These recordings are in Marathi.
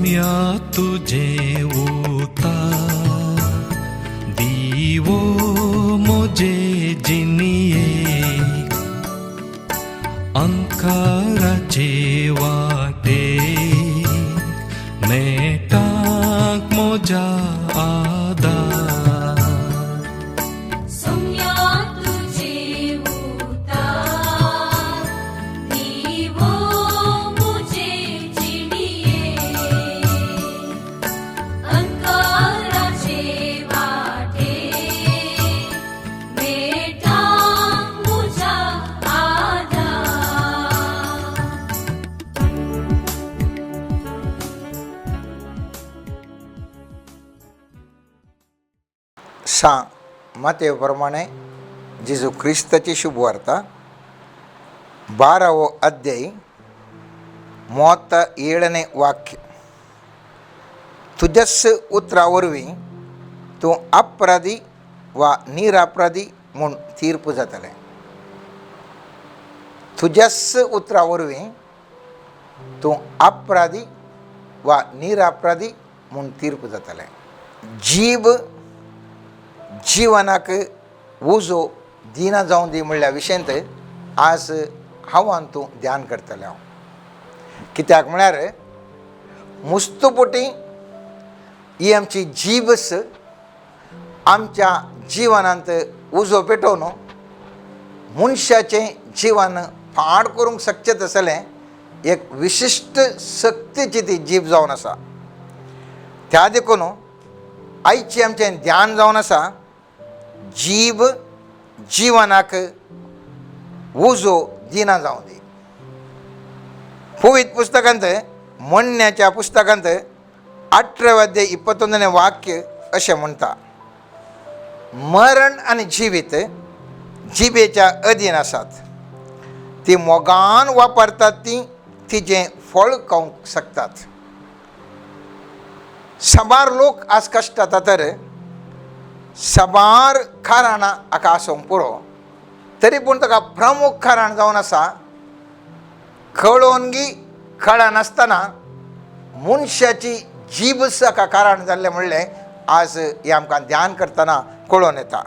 सौम्या तुझे उतार, दिवो मोजे जिनिये अंकाराचे वाटे, नेटाक मोजा आधार. मातेप्रमाणे जेजू ख्रिस्ताची शुभवार्ता 12వ अध्याय 37ನೇ वाक्य. तुझ्याच उतरावरवी तू अपराधी वा निरपराधी म्हणून तीर्पू जातले. तुझ्याच उतरावरवी तू अपराधी वा निरपराधी म्हणून तीर्पू जातले. जीव जीवनाक उजो दिना जावन दी म्हणल्या विशयंत आज हांव आनी तूं ध्यान करतले. हांव कित्याक म्हळ्यार मुस्तुपुटी ही आमची जीबस आमच्या जिवनांत उजो पेटोवन मनशाचें जिवन फाड करूंक शकचें तसलें एक विशिश्ट शक्तीची ती जीब जावन आसा. त्या देखून आयचें आमचें ध्यान जावन आसा जीब जिवनाक उजो दिना जावं दी. पवित्र पुस्तकांत म्हणण्याच्या पुस्तकांत 18वे अध्याय 21ನೇ वाक्य अशें म्हणटा, मरण आनी जिवीत जिबेच्या अधीन आसात, ती मोगान वापरतात ती तिजें फळ खावंक शकतात. सबार लोक आज कश्ट जाता तर सबार खाराणां हाका आसूंक पुरो, तरी पूण ताका प्रमुख खाराण जावन आसा कळोनगी कळा नासतना मनशाची जीबस हाका कारण जाल्लें म्हणलें आज हें आमकां ध्यान करतना कळोन येता.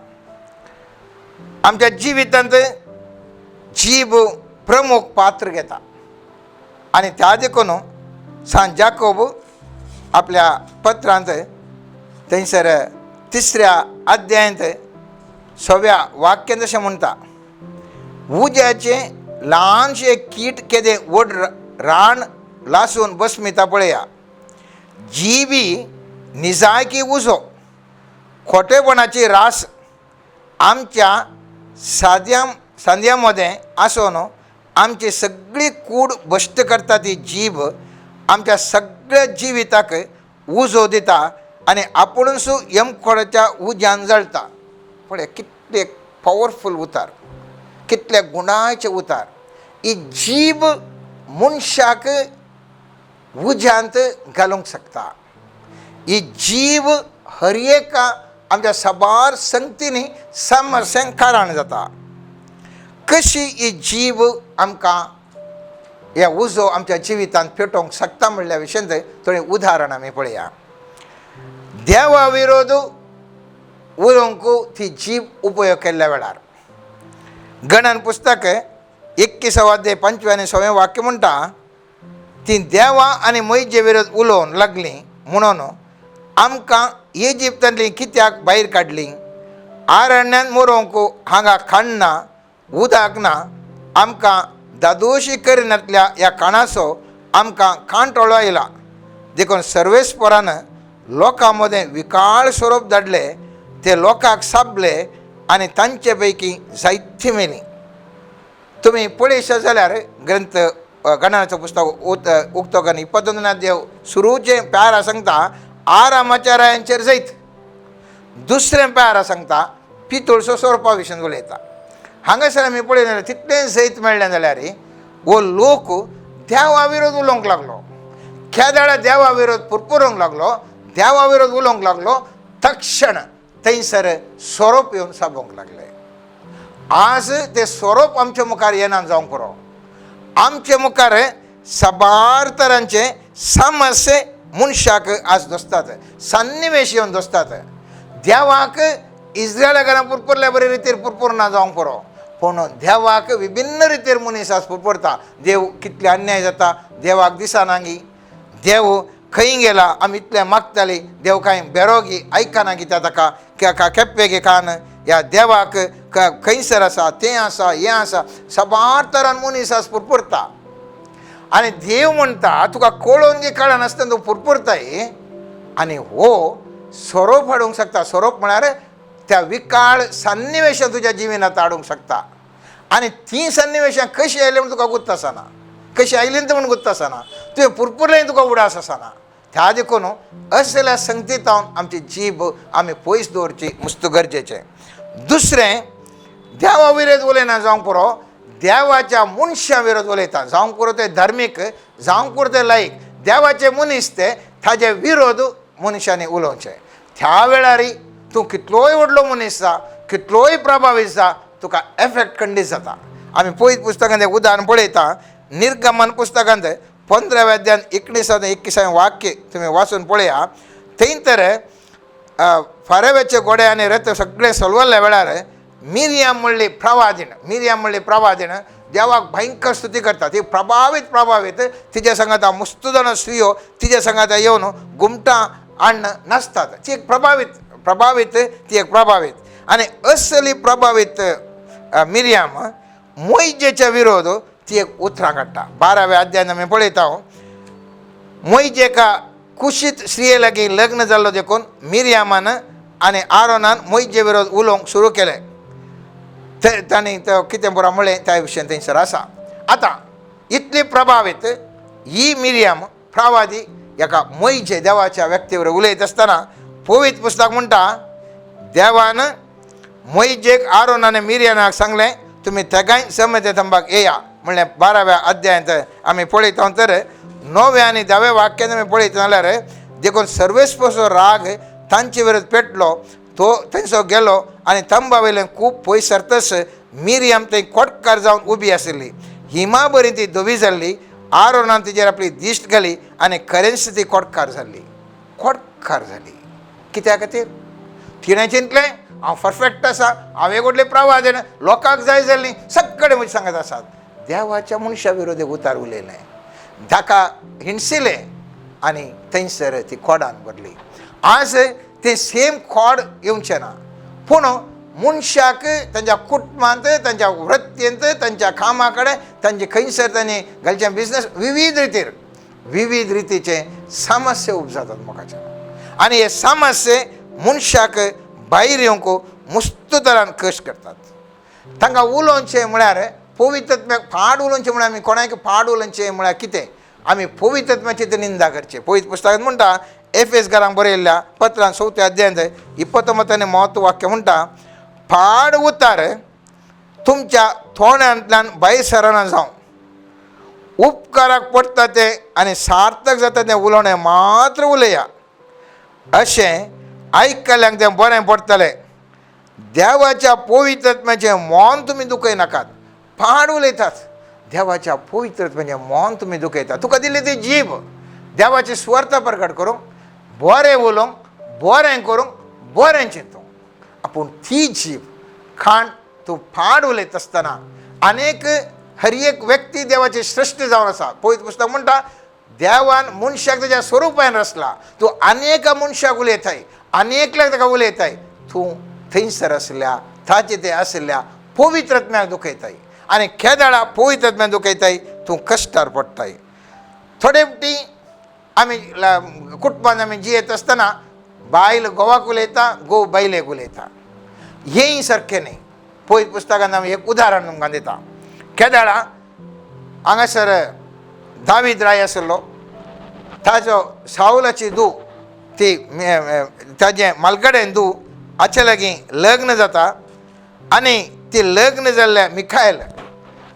आमच्या जिवितांत जीब प्रमुख पात्र घेता आनी त्या देखून सांत जाकोब आपल्या पत्रांत थंयसर 3ऱ्या अध्यायांत 6व्या वाक्यांत अशें म्हणटा, उज्याचे ल्हानशे कीट केदें व्हड रान लासून बसमिता पळया, जीबी निजायकी उजो खोटेपणाची रास आमच्या सांद्या मदें आसून आमची सगळी कूड भश्ट करता ती जीब आमच्या सगळ्या जिविताक उजो दिता आनी आपुणूच यमखोडाच्या उज्यान जळटा. पळय कितले पॉवरफूल उतार, कितले गुणाचे उतार. ही जीब मनशाक उज्यांत घालूंक शकता. ही जीब हर एका आमच्या सबार संगतींनी समस्यांक कारण जाता. कशी ही जीब आमकां ह्या उजो आमच्या जिवितांत पेटोवंक शकता म्हणल्या विशयंत थोडें उदाहरण आमी पळया. देवा विरोध उलोवंक ती जीब उपयोग केल्ल्या वेळार गणन पुस्तक 21वा अध्याय 5वें आनी 6वें वाक्य म्हणटा, ती देवा आनी मयजे विरोध उलोवन लागली म्हणून आमकां इजिप्तांतली कित्याक भायर काडली, आरण्यांत मरोवंक हांगा खाण ना, उदक ना, आमकां दादोशी करिनांतल्या ह्या काणाचो आमकां कांटोळो आयला. देखून सर्वेस्परान लोकां मदें विकाळ स्वरूप धाडले, ते लोकांक साबले आनी तांचे पैकी जायतीं मेलीं. तुमी पळयशे जाल्यार ग्रंथ गणनाचो पुस्तक उक्तोगन 22 अध्याय सुरूचे प्यारा सांगता आरामाच्या रायांचेर जैत. दुसरें प्यारा सांगता पितूळचो सोरपा विशयन उलयता. हांगासर आमी पळयलें जाल्यार तितलें जैत मेळ्ळें जाल्यार हो लोक देवा विरोध उलोवंक लागलो. खेदाळा देवा विरोध पुरपुरोवंक लागलो, देवा विरोध उलोवंक लागलो. तक्षण थंयसर सोरोप येवन साबोवंक लागले. आज ते सोरोप आमच्या मुखार येना जावंक पुरो. आमचे मुखार सबार तरांचे समस्ये मनशाक आज दोसतात सन्निवेश येवन दोसतात देवाक इस्रायला घरां पुरपुरल्या बरे रितीर पुरपुरना जावंक पुरो पूण देवाक विभिन्न रितीर मनीस आज पुरपुरता देव कितले अन्याय जाता देवाक दिसनागी देव खंय गेला आमी इतले मागताली देव कांय बेरोगी आयकना कित्या ताका केप्पे गे कान ह्या देवाक खंयसर आसा तें आसा हें आसा सबार तरान मनीस आज पुरपुरता आनी देव म्हणटा तुका कळोवन गे कळनासतना तूं पुरपुरताय आनी हो सोरोप हाडूंक शकता सोरोप म्हळ्यार त्या विकाळ सन्निवेशां तुज्या जिविनांत हाडूंक शकता आनी ती सन्निवेशां कशी आयली म्हण तुका गुत्त आसना कशी आयली तें म्हण गुत्त आसना तुवें पुरपुरलें तुका उडास आसना त्या देखून असल्या संगतींत आमची जीब आमी पयस दवरची मस्त गरजेचें दुसरें देवा विरोध उलयना जावंक पुरो देवाच्या मनशां विरोध उलयता जावंक पुरो ते धार्मीक जावंक पुरो ते लायक देवाचे मनीस ते ताजे विरोध मनशांनी उलोवचे त्या वेळार तूं कितलोय व्हडलो मनीस जा कितलोय प्रभावीत जा तुका एफेक्ट खंडीत जाता आमी पयत पुस्तकांत एक उदाहरण पळयता निर्गमन पुस्तकांत 15व्या अध्यायान 19-21 वाक्य तुमी वाचून पळया थंय तर फाराव्याचे घोडे आनी रथ सगळे चलवल्ल्या वेळार मिरियाम म्हणली प्रवादीण देवाक भयंकर स्तुती करता ती प्रभावीत तिच्या संगात मस्त जाण स्त्रियो तिच्या संगात येवन घुमटां हाडून नाचतात ती एक प्रभावीत आनी असली प्रभावीत मिरियाम मोइजेच्या विरोध ती एक उतरां काडटा 12व्या अध्यायान आमी पळयता मोइजेका कुशीत स्त्रिये लागीं लग्न जाल्लो देखून मिरियामान आनी आरोनान मोइजे विरोध उलोवंक सुरू केलें तांणी तो कितें बरो म्हणलें त्या विशयान थंयसर आसा आतां इतली प्रभावीत ही मिरियाम प्रवादी हेका मोइजे देवाच्या व्यक्ती बरोबर उलयत आसतना पवित्र पुस्तक म्हणटा देवान मोइजेक आरोन आनी मिरियामाक सांगलें तुमी तेगाय समेत थंबाक येया म्हणलें 12व्या अध्यायांत आमी पळयता तर 9व्या आनी 10व्या वाक्यान आमी पळयता जाल्यार देखून सर्वेस्पसो राग तांचे विरोध पेटलो तो थंयसर गेलो आनी तंबा वयल्यान खूब पयस सरतस मिरियाम थंय कोटकार जावन उबी आशिल्ली हिमा बरी ती धवी जाल्ली आरोनान तिचेर आपली दिश्ट घाली आनी खरेंच ती कोटकार जाली कित्या खातीर तिणें चिंतलें हांव परफेक्ट आसा हांव एक व्हडलें प्रवादीण लोकांक जाय जाल्लीं सगळे म्हजे सांगत आसात देवाच्या मनशा विरोधी उतार उलयलें ताका हिणसिलें आनी थंयसर ती खोडान भरली आज ते सेम खोड येवचें ना पूण मनशाक तांच्या कुटुंबांत तांच्या वृत्तेंत तांच्या कामा कडेन तांचे खंयसर तांणी घालचें बिजनस विविध रितीचे समस्या उपजातात मोगाचे आनी हे समस्ये मनशाक भायर येवंक मस्त तरान कश्ट करतात तांकां उलोवचें म्हळ्यार पवित्रत्म्याक फाड उलोवचें म्हळ्यार आमी कोणाक फाड उलोवचें म्हळ्यार कितें आमी पवित्रत्म्याची तर निंदा करची पवित्र पुस्तकांत म्हणटा एफेस घरांक बरयल्ल्या पत्रांत 4व्या अध्यायांत 29 आनी 30 वाक्य म्हणटा फाड उतार तुमच्या थोड्यांतल्यान भायर सरना जावं उपकाराक पडटा ते आनी सार्थक जाता तें उलोवणें मात्र उलया अशें आयकल्यांक तें बरें पडटलें देवाच्या पवित्रत्म्याचें मौन तुमी दुखयनाकात फाड उलयतात देवाच्या पवित्रत्म्याचें मौन तुमी दुखयतात तुका दिली ती जीब देवाचे स्वर्थ प्रकट करूंक बरें उलोवंक बरें करूंक बरें चिंतूंक आपूण ती जीब खाण तूं फाड उलयत आसतना आनेक हर एक व्यक्ती देवाची सृश्टी जावन आसा पवित्र पुस्तक म्हणटा देवान मनशाक तेज्या स्वरुपान रचला तूं अनेका मनशाक उलयताय अनेकल्याक ताका उलयताय तूं थंयसर आसल्या ताचे ते आसल्या पवित्रत्म्याक दुखयताय आनी केदाळा पवित्रत्म्याक दुखयताय तूं कश्टार पडटाय थोडे फावटी आमी कुटुंबान आमी जियेत आसतना बायल घोवाक उलयता घोव बायलेक उलयता हेंय सारकें न्ही पवित्र पुस्तकांत आमी एक उदाहरण तुमकां दिता केदाळा हांगासर दावीद राय आसलो ताजो सावलाची धूव ती ताजें मालगडेन धूव हाचे लागीं लग्न जाता आनी ती लग्न जाल्ल्या मिखायल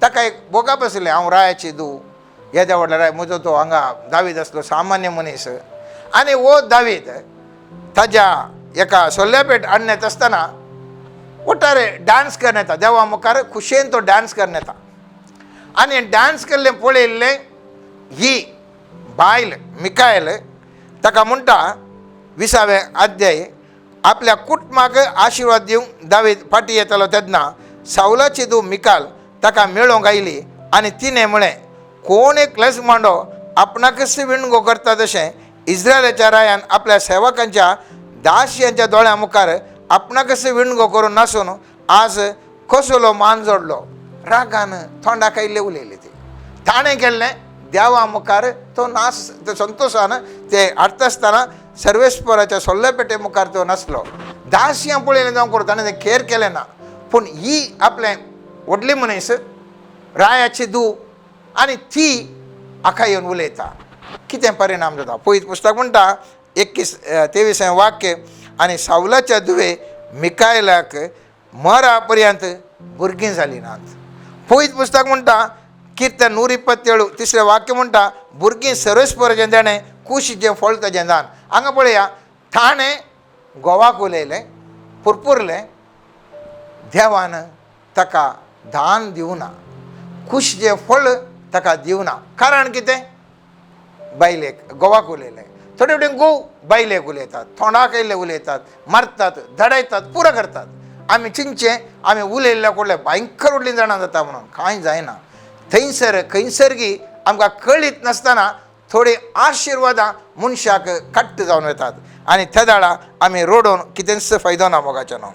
ताका एक बोगाप आसलें हांव रायाची धूव येद्या व्हडल्या राय म्हजो तो हांगा दावीद आसलो सामान्य मनीस आनी वो दावीद ताज्या एका सोल्ल्यापेट हाडून आसतना ओटारे डान्स करन येता देवा मुखार खुशेन तो डान्स करन येता आनी डान्स केल्लें पळयल्लें ही बायल मिखायल ताका म्हणटा 20वें अध्याय, आपल्या कुटुंबाक आशिर्वाद दिवंक दावीद फाटी येतालो तेन्ना सावलाची धूव मिकाल ताका मेळोंक आयली आनी तिणें म्हळें, कोण एक लज मांडो आपणाकच विणगो करता तशें इस्रायलाच्या रायान आपल्या सेवकांच्या दासियांच्या दोळ्या मुखार आपणाकच विणगो करून नासून आज कसलो मान जोडलो. रागान तोंडाक आयिल्ले उलयले ती. ताणें केल्लें देवा मुखार तो नास, तो संतोशान ते हाडटा आसतना सर्वेस्पराच्या सोल्ले पेटे मुखार तो नासलो. दासियां पळयलें जावं करूं ताणें तें खेर केलें ना. पूण ही आपलें व्हडली मनीस रायाची धूव आनी ती आखा येवन उलयता. कितें परिणाम जाता पळयत पुस्तक म्हणटा 23वें वाक्य, आनी सावलाच्या धुवे मिकायलाक मरा पर्यंत भुरगीं जालीं नात. पळयत पुस्तक म्हणटा कीर्तन 127 3रें वाक्य म्हणटा, भुरगीं सर्वेस्पराचें देणें कुशीचें फळ ताचें दान. हांगा पळया, ताणें घोवाक उलयलें, पुरपुरलें, देवान ताका दान दिवना, कुशीचें फळ ताका दिवना. कारण कितें? बायलेक घोवाक उलयलें. थोडे वटेन घोव बायलेक उलयतात, तोंडाक येयल्ले उलयतात, मारतात, धडयतात, पुरो करतात. आमी चिंतचें आमी उलयल्ल्या कडले भयंकर व्हडलीं जाणां जाता म्हणून. कांय जायना. थंयसर खंयसरगी आमकां कळीत नासतना थोडी आशिर्वादां मनशाक कट्ट जावन वतात आनी त्या दाळा आमी रोडोवन कितेंच फायदो ना मोगाचें न्हू.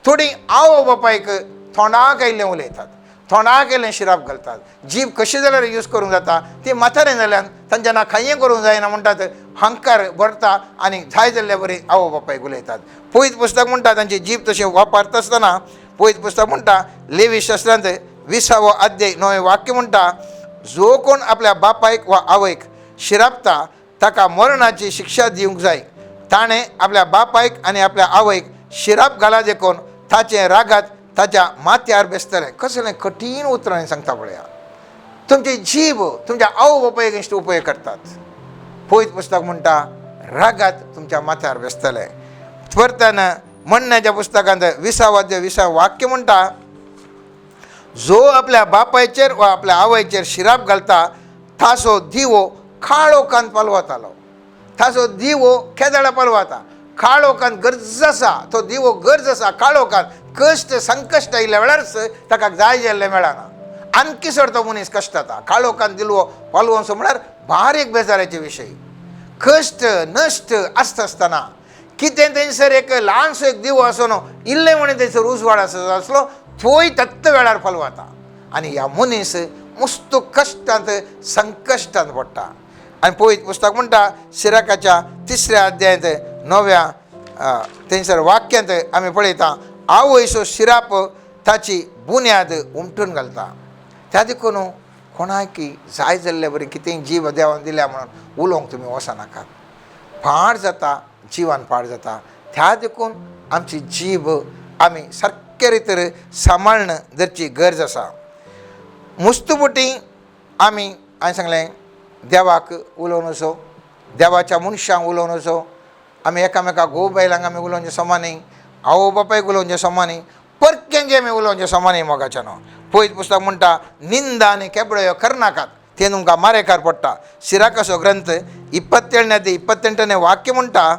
थोडी आवय बापायक तोंडाक आयिल्लें उलयतात, तोंडाक येयल्लें शिराप घालतात. जीब कशी जाल्यार यूज करूंक जाता. ती म्हातारें जाल्यान तांच्या ना खंय करूंक जायना म्हणटात, हंकार भरता आनी जाय जाल्ले बरी आवय बापायक उलयतात. पळयत पुस्तक म्हणटा तांची जीब तशी वापरता आसतना पळयत पुस्तक म्हणटा लेवी शास्त्रांत 20वो अध्याय 9वें वाक्य म्हणटा, जो कोण आपल्या बापायक वा आवयक शिरापता ताका मरणाची शिक्षा दिवंक जाय. ताणें आपल्या बापायक आनी आपल्या आवयक शिराप घाला देखून ताचे रागात ताच्या माथ्यार बेसतलें. कसलें कठीण उतरांनी सांगता पळया. तुमची जीब तुमच्या आवय बापायक इश्ट उपयोग करतात. पळयत पुस्तक म्हणटा रागात तुमच्या माथ्यार बेसतलें. परतन म्हणण्याच्या पुस्तकांत 20वो अध्याय 20वें वाक्य म्हणटा, जो आपल्या बापायचेर वा आपल्या आवयचेर शिराप घालता ताचो दिवो काळोखांत पालवतालो. ताचो दिवो केदाळा पालवता. काळोखांत गरज आसा, तो दिवो गरज आसा. काळोखांत कश्ट संकश्ट आयिल्ल्या वेळारच ताका जाय जाल्लें मेळना. आणकी चड तो मनीस कश्ट जाता. काळोखांत दिलो पालवोसो म्हळ्यार बारीक बेजाराचे विशय. कश्ट नश्ट आसता आसतना कितें थंयसर एक ल्हानसो एक दिवो आसो न्हू, इल्लें म्हणून थंयसर उजवाड आसलो, थंय तत्त वेळार पालवता. आनी ह्या मनीस मस्त कश्टांत संकश्टांत पडटा. आनी पळयत पुस्तक म्हणटा सिराकाच्या 3ऱ्या अध्यायांत 9व्या थंयसर वाक्यांत आमी पळयता, आवयचो शिराप ताची बुन्याद उमटून घालता. त्या देखून कोणाकी जाय जाल्ले बरी कितेंय जीव देवान दिल्या म्हणून उलोवंक तुमी वचनाकात. पाड जाता, जिवान पाड जाता. त्या देखून आमची जीब आमी सारके रितीन सांबाळन धरची गरज आसा. मुस्तुबुटी आमी हांवें सांगलें देवाक उलोवन वचो, देवाच्या मनशांक उलोवन वचो. आमी एकामेकाक घोव बायलांक आमी उलोवचें समानी, आवय बापायक उलोवचें समानी, परक्यांक आमी उलोवचें समानी मोगाचें न्हू. पळयत पुस्तक म्हणटा निंदा आनी केबळ्यो करनाकात, ते तुमकां मारेकार पडटा. सिराकाचो ग्रंथ 27वें अध्याय 28वें वाक्य म्हणटा,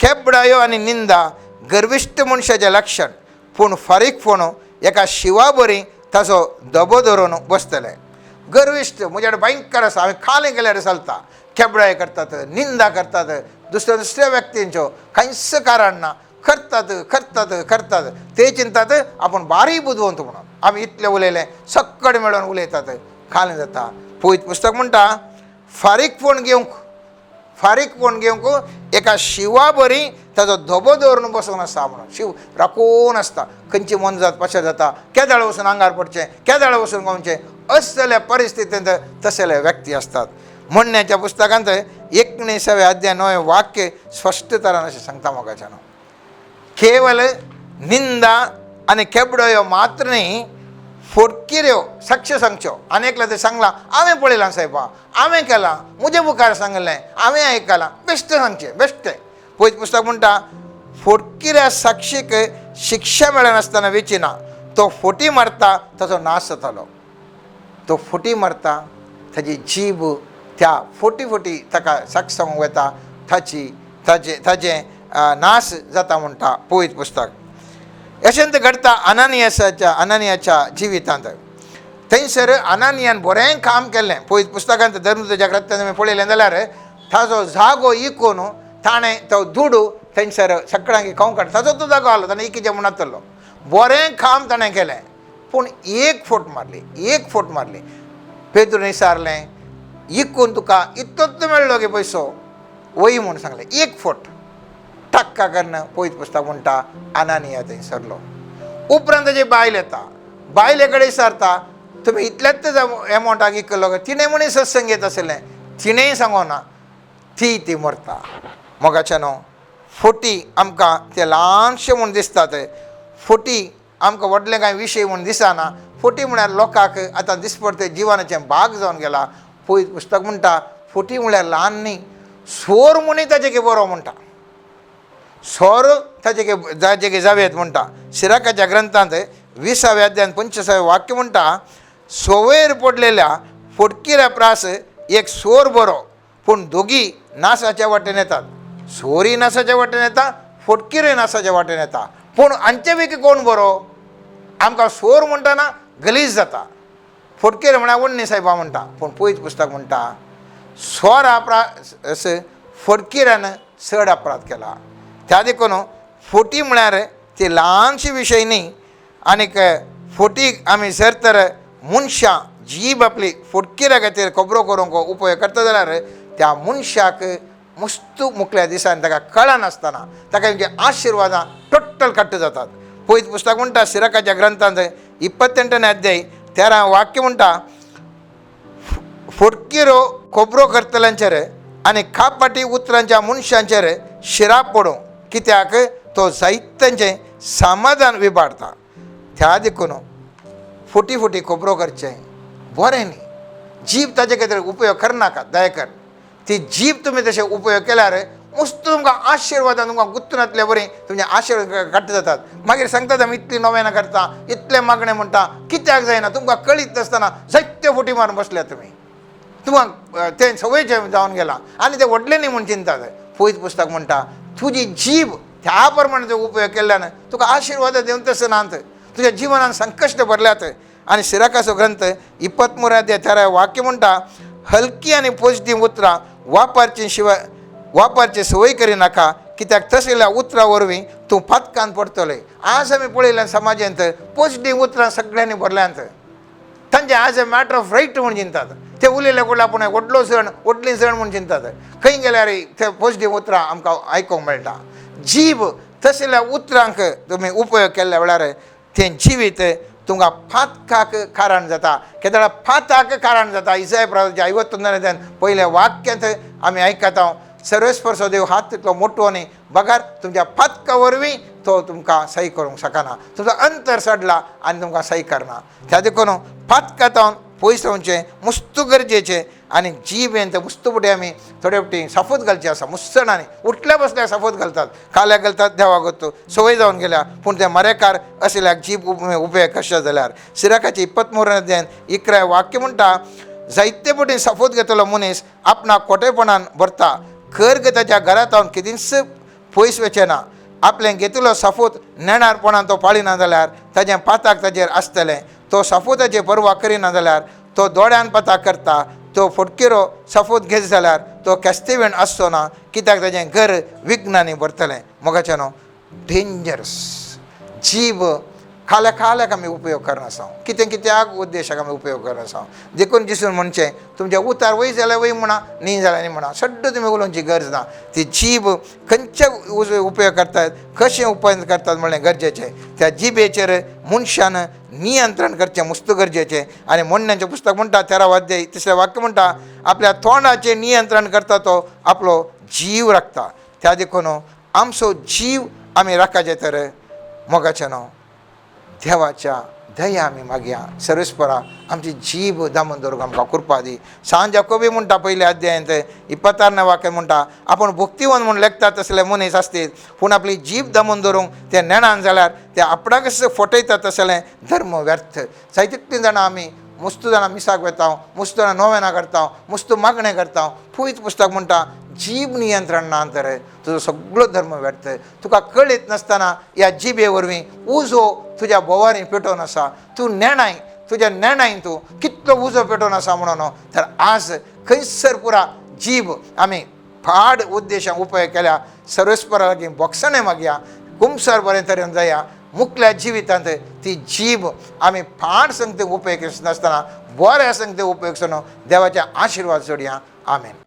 केबळायो आनी निंदा गर्विश्ट मनशाचें लक्षण, पूण फारीकपण एका शिवा बरी ताचो दबो धरून बसतले. गर्विश्ट म्हजे कडेन भयंकर आसा, हांवें खालें गेल्यार चलता. केबळाय करतात, निंदा करतात, दुसऱ्या व्यक्तींच्यो कांयच कारण ना, करतात. ते चिंतात आपूण बारीक बुदवंत म्हणून. आमी इतलें उलयलें सक्कड मेळोन उलयतात, खालें जाता. पळयत पुस्तक म्हणटा फारीकपण घेवंक एका शिवा बरी ताचो धबो दवरून बसून आसता म्हणून. शिव राखून आसता, खंयची मन जात पाशा जाता, केदाळ वचून आंगार पडचें, केदाळ वचून गावचें, असले परिस्थितींत तसले व्यक्ती असतात. म्हणण्याच्या पुस्तकांत 19वें अध्याय 9वें वाक्य स्पश्ट तरान अशें सांगता मोगाचें न्हू. केवल निंदा आनी केबळ्यो मात्र न्ही, फोडकिऱ्यो साक्ष सांगच्यो. आनेकला ते सांगलां हांवें पळयलां सायबा, हांवें केलां, म्हजे मुखार सांगलें, हांवें आयकलां, बेश्ट सांगचें, बेश्टें. पळयत पुस्तक म्हणटा फोडकिऱ्या साक्षीक शिक्षा मेळनासतना वेचिना, तो फोटी मारता ताचो नाश जातालो. तो फोटी मारता, ताची जीब त्या फोटी ताका साक्ष सांगूंक वता, ताचे नाश जाता म्हणटा पवित्र पुस्तक. अशेंत घडता अनानियाच्या जिवितांत. थंयसर अनानियान बरें काम केल्लें. पवित्र पुस्तकांत धर्मच्या ग्रंथांत आमी पळयलें जाल्यार ताजो जागो इकून ताणें तो दुडू थंयसर सगळ्यांक खावंक काडटा. ताजो तो जागो आहलो, ताणें इकीचें म्हणनातलो. बरें काम ताणें केलें. पूण एक फोट मारली. पेद्रून विचारलें, इकून तुका इतलोच मेळ्ळो गे पयसो, वय म्हूण सांगलें. एक फोट टक्का करून पवित्र पुस्तक म्हणटा अनानिया थंय सरलो. उपरांत ताची बायल येता. बायले कडेन विचारता, तुमी इतल्याच एमावंटाक इकलो गे. तिणें म्हणी सत्संग घेत आसलें. तिणेंय सांगोना. ती मरता. मोगाच्या न्हू, फोटी आमकां ते ल्हानशें म्हूण दिसतात. फोटी आमकां व्हडलें कांय विशय म्हूण दिसना. फोटी म्हळ्यार लोकांक आतां दिसपडते जिवनाचें भाग जावन गेला. पवित्र पुस्तक म्हणटा फोटी म्हळ्यार ल्हान न्ही, सोर म्हूण ताचे बरो म्हणटा. सोर ताचे जावेत म्हणटा. सिराकाच्या ग्रंथांत 20व्या अध्यायान 25वें वाक्य म्हणटा, सोवेर पडलेल्या फोटकिऱ्या प्रास एक सोर बरो, पूण दोगी नासाच्या वाटेन येतात. सोरी नासाच्या वाटेन येता, फोटकिरे नासाच्या वाटेन येता. पूण हांचे पैकी कोण बरो? आमकां सोर म्हणटाना गलीज जाता. फोटकेर म्हळ्यार वडणी सायबा म्हणटा. पूण पवित्र पुस्तक म्हणटा सोर अपराध फोटकिऱ्यान चड अपराध केला. त्या देखून फोटी म्हळ्यार ती ल्हानशी विशय न्ही. आनीक फोटीक आमी जर तर मनशां जीब आपली फोटकिऱ्या खातीर खबरो करूंक उपयोग करता जाल्यार त्या मनशाक मस्तू मुकल्या दिसांनी ताका कळनासतना ताका म्हणजे आशिर्वादां टोटल कट्ट जातात. पवित्र पुस्तक म्हणटा सिराकाच्या ग्रंथांत 28वें अध्याय 13 वाक्य म्हणटा, फोटकिरो खबरो करतल्यांचेर आनी खापाटी उतरांच्या मनशांचेर शिराप पडूं, कित्याक तो जायत्यांचें समाधान विबाडता. त्या देखून फोटी खबरो करचें बरें न्ही. जीब ताचे खातीर उपयोग करनाकात. दयाकर ती जीब तुमी तशें उपयोग केल्यार मस्त तुमकां आशिर्वादां तुमकां गुंतून येतले बरीं तुमचे आशिर्वाद घट्ट जातात. मागीर सांगतात आमी इतलीं नोवेनां करता, इतलें मागणें म्हणटा, कित्याक जायना? तुमकां कळीत नासतना जायत्यो फोटी मारून बसल्यात तुमी. तुमकां तें सवयचें जावन गेलां आनी तें व्हडलें न्ही म्हूण चिंतात. पवित्र पुस्तक म्हणटा तुजी जीब त्या प्रमाणे उपयोग केल्ल्यान तुका आशिर्वाद दिवन तशें नात. तुज्या जिवनान संकश्ट भरल्यात. आनी सिराकाचो ग्रंथ 23 अध्याय 13 वाक्य म्हणटा, हलकी आनी पॉझिटीव उतरां वापरचे संवय करिनाका, कित्याक तसल्या उतरां वरवीं तूं फातकान पडटलें. आज आमी पळयल्या समाजांत पॉझिटीव उतरां सगळ्यांनी भरल्यांत. तांचे आज मॅटर ऑफ रायट म्हूण चिंतात. ते उलयले कडले आपूण व्हडलो सण व्हडली सण म्हूण चिंतात. खंय गेल्यार ते पॉझिटीव उतरां आमकां आयकूंक मेळटा. जीब तसल्या उतरांक तुमी उपयोग केल्ल्या वेळार तें जिवीत तुमकां फातकाक कारण जाता. केन्ना फाताक कारण जाता. इसाया प्रवाच्या 51 अध्यायान पयल्या वाक्यांत आमी आयकता, सर्वेस्पर्शो देव हात तितलो मोठो न्ही, बगार तुमच्या फातका वरवीं तो तुमकां सही करूंक शकना. तुजो अंतर सडला आनी तुमकां सही करना. त्या देखून फातकातावन पयस रावचें मस्त गरजेचें. आनी जीब यें मुस्तपुटी आमी थोडे फावटी सफोत घालची आसा. मुसणांनी उठल्या बसल्यार सफोत घालतात, काल्याक घालतात, देवा गोतो संवय जावन गेल्या. पूण ते मरेकार आशिल्ल्याक जीब उपयोग कशें जाल्यार सिराकाचे 23 अध्यायान 11 वाक्य म्हणटा, जायते पटी सफोत घेतलो मनीस आपणाक खोटेपणान भरता, खर्ग ताच्या घरांत हांव कितेंच पयस वचना. आपलें घेतिल्लो सफोत नेणारपणान तो पाळिना जाल्यार ताचें पाताक ताचेर आसतलें. तो सफोताची परवा करिना जाल्यार तो दोळ्यान पाताक करता. तो फोटकिरो सफोत घेत जाल्यार तो केस्तेवेण आसचो ना, कित्याक ताचें घर विघ्नांनी भरतलें. मोगाचें न्हू, डेंजरस. जीब खाल्याक आमी उपयोग करनासा. कित्याक उद्देशाक आमी उपयोग करनासा. देखून दिसून म्हणचें तुमचे उतार वय जाल्यार वय म्हणा, न्ही जाल्यार न्ही म्हणा. सड्ड तुमी उलोवची गरज ना. ती जीब खंयचे उपयोग करतात, कशें उपयोग करतात म्हणलें गरजेचें. त्या जिबेचेर मनशान नियंत्रण करचें मस्त गरजेचें. आनी म्हणण्याचें पुस्तक म्हणटा 13 अध्याय 3 वाक्य म्हणटा, आपल्या तोंडाचें नियंत्रण करता तो आपलो जीव राखता. त्या देखून आमचो जीव आमी राखचे तर मोगाचें न्हू, देवाच्या दया आमी मागया. सर्वेस्परा आमची जीब दामून दवरूंक आमकां कृपा दी. सांत याकोबी म्हणटा पयल्या अध्यायांत 26 वाक्यान म्हणटा, आपूण भक्तिवन म्हूण लेखतात तसले मनीस आसतील, पूण आपली जीब दामून दवरूंक ते नेणान जाल्यार ते आपणाकच फटयतात तसलें धर्म व्यर्थ. जायतीं जाणां आमी मस्त जाणां मिसाक वेता, मस्त जाणां नोवेनां करता, मस्त मागणें करता. पवित्र पुस्तक म्हणटा जीभ नियंत्रण ना तर तुजो सगळो धर्म व्यर्थ. तुका कळीत नासतना ह्या जिबे वरवीं उजो तुज्या बोवारी पेटोवन आसा. तूं नेणाय तुज्या नेणाय तूं कितलो उजो पेटोवन आसा म्हणून. तर आज खंयसर पुरा जीभ आमी फाड उद्देशांक उपयोग केल्या. सर्वेस्परा लागीं बोगसणे मागया, गुमसर बरें तरेन जाया. मुखल्या जिवितांत ती जीभ आमी फाड संगती उपयोग नासतना बऱ्या संगती उपयोग देवाचे आशिर्वाद जोडया. आमेन.